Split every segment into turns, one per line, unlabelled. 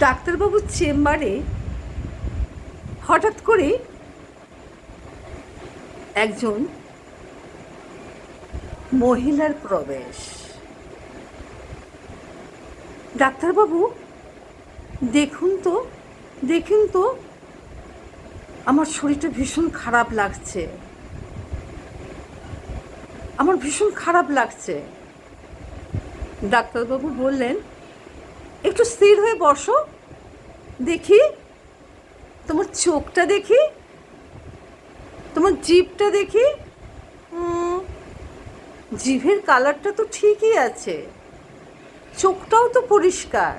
ডাক্তারবাবুর চেম্বারে হঠাৎ করে একজন মহিলার প্রবেশ। ডাক্তারবাবু, দেখুন তো আমার শরীরটা ভীষণ খারাপ লাগছে, আমার ভীষণ খারাপ লাগছে। ডাক্তারবাবু বললেন, একটু স্থির হয়ে বসো, দেখি তোমার চোখটা, দেখি তোমার জিভটা, দেখি জিভের কালারটা তো ঠিকই আছে, চোখটাও তো পরিষ্কার।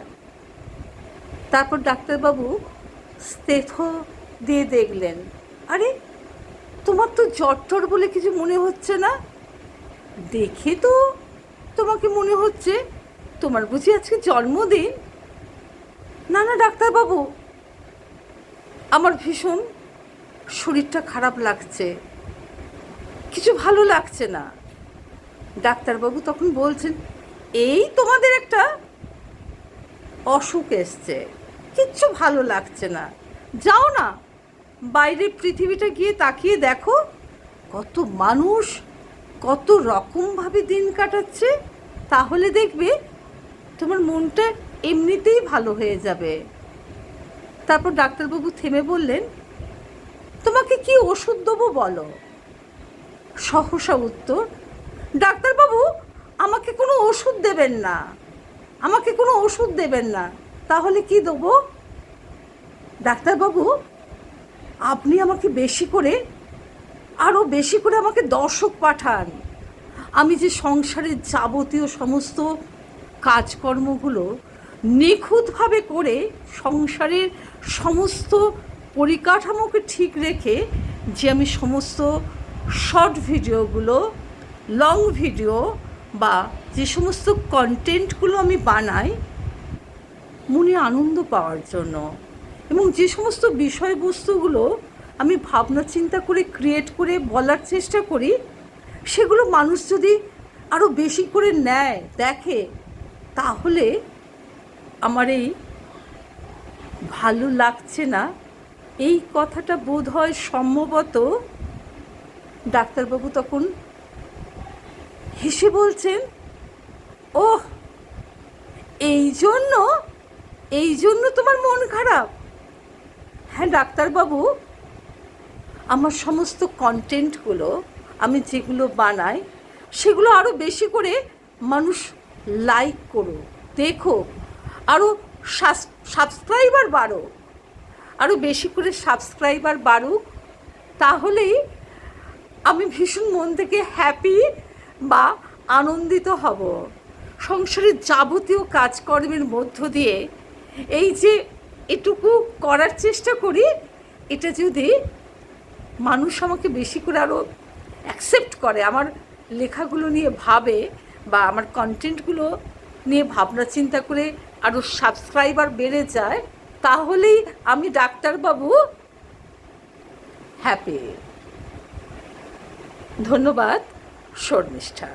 তারপর ডাক্তারবাবু স্টেথো দিয়ে দেখলেন, আরে তোমার তো জ্বর বলে কিছু মনে হচ্ছে না, দেখে তো তোমাকে মনে হচ্ছে তোমার বুঝি আজকে জন্মদিন। না না ডাক্তারবাবু, আমার ভীষণ শরীরটা খারাপ লাগছে, কিছু ভালো লাগছে না। ডাক্তারবাবু তখন বলছেন, এই তোমাদের একটা অসুখ এসছে, কিচ্ছু ভালো লাগছে না, যাও না বাইরের পৃথিবীটা গিয়ে তাকিয়ে দেখো, কত মানুষ কত রকমভাবে দিন কাটাচ্ছে, তাহলে দেখবে তোমার মনটা এমনিতেই ভালো হয়ে যাবে। তারপর ডাক্তারবাবু থেমে বললেন, তোমাকে কি ওষুধ দেবো বলো? সহসা উত্তর, ডাক্তারবাবু আমাকে কোনো ওষুধ দেবেন না, আমাকে কোনো ওষুধ দেবেন না। তাহলে কি দেবো? ডাক্তারবাবু আপনি আমাকে আরও বেশি করে আমাকে দর্শক পাঠান, আমি যে সংসারের যাবতীয় সমস্ত কাজকর্মগুলো নিখুঁতভাবে করে সংসারের সমস্ত পরিকাঠামোকে ঠিক রেখে যে আমি সমস্ত শর্ট ভিডিওগুলো, লং ভিডিও বা যে সমস্ত কন্টেন্টগুলো আমি বানাই মনে আনন্দ পাওয়ার জন্য, এবং যে সমস্ত বিষয়বস্তুগুলো আমি ভাবনা চিন্তা করে ক্রিয়েট করে বলার চেষ্টা করি, সেগুলো মানুষ যদি আরও বেশি করে নেয়, দেখে, তাহলে আমার এই ভালো লাগছে না এই কথাটা বোধ হয় সম্ভবত ডাক্তারবাবু তখন হেসে বলছেন, ওহ এই জন্য তোমার মন খারাপ? হ্যাঁ ডাক্তারবাবু, আমার সমস্ত কন্টেন্টগুলো আমি যেগুলো বানাই সেগুলো আরও বেশি করে মানুষ লাইক করো, দেখো, আরও সাবস্ক্রাইবার বাড়ো, আরও বেশি করে সাবস্ক্রাইবার বাড়ুক, তাহলেই আমি ভীষণ মন থেকে হ্যাপি বা আনন্দিত হব। সংসারের যাবতীয় কাজকর্মের মধ্য দিয়ে এই যে এটুকু করার চেষ্টা করি, এটা যদি মানুষ আমাকে বেশি করে আরও অ্যাকসেপ্ট করে, আমার লেখাগুলো নিয়ে ভাবে বা আমার কন্টেন্টগুলো নিয়ে ভাবনা চিন্তা করে আরও সাবস্ক্রাইবার বেড়ে যায়, তাহলেই আমি ডাক্তারবাবু হ্যাপি। ধন্যবাদ। শর্মিষ্ঠা।